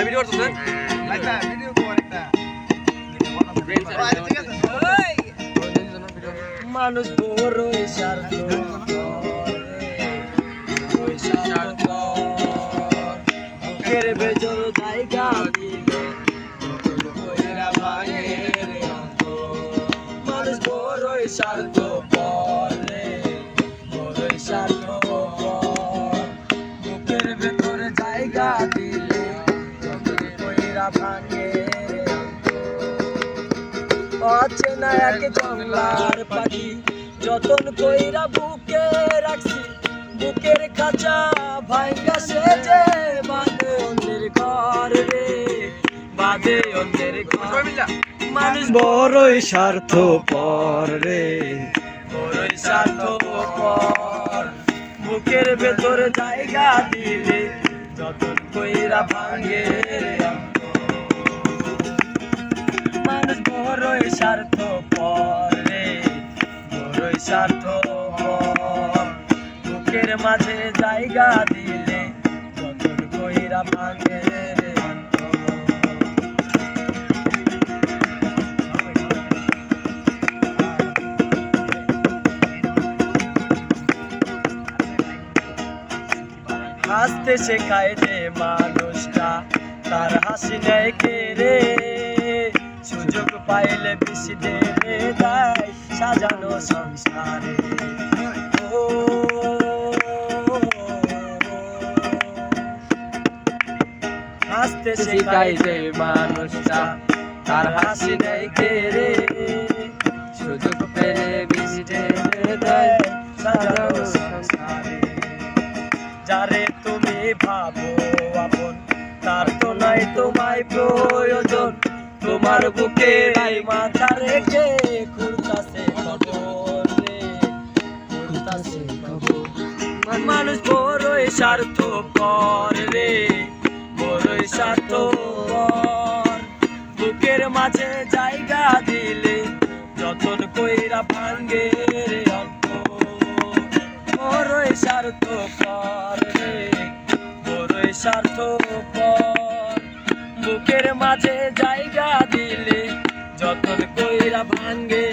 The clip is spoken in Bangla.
ভিডিও করতেছেন আচ্ছা ভিডিও কর একটা মানুষ বড়ই স্বার্থ বুকের ভেতর জায়গা দিলে মানুষ বড়ই স্বার্থ পরে বড়ই স্বার্থ বুকের ভেতর জায়গা দিলে কইরা ভাঙে অচেনা এক জঙ্গলার পাখি যতন কইরা বুকে রাখছি বুকের খাঁচা ভাঙ্গা সেজে বাঁধে অন্যের ঘর রে বাঁধে অন্যের ঘর মানুষ বড়ই স্বার্থ পর রে বড়ই স্বার্থ পর বুকের ভেতরে জায়গা দিলে যতন কইরা ভাঙে রে মানুষ বড়ই স্বার্থ পর রে বড়ই স্বার্থ পর বুকের মাঝে জায়গা দিলে যতন কইরা ভাঙে রে হাসতে শেখায় যে মানুষটা তার হাসি নেয় কে রে সুযোগ পাইলে বেশি দেবে দেয় সাজানো সংসারে ও হাসতে শেখায় যে মানুষটা তার হাসি নেয় কে রে সুযোগ পেলে বেশি দেবে দেয় সাজানো সংসারে যারে তুমি ভাবো আপন তার তো নাই তোমায় প্রয়োজন তোমার বুকে মাথা রেখে ঘুরতাছে খবর রে ঘুরতাছে খবর মানুষ বড়ই স্বার্থ পর রে বড়ই স্বার্থ পর বুকের মাঝে জায়গা দিলে যতন কইরা ভাঙ্গে রে অল্প বড়ই স্বার্থ পর রে বড়ই স্বার্থ পর বুকের মাঝে জায়গা দিলে যতন কইরা ভাঙ্গে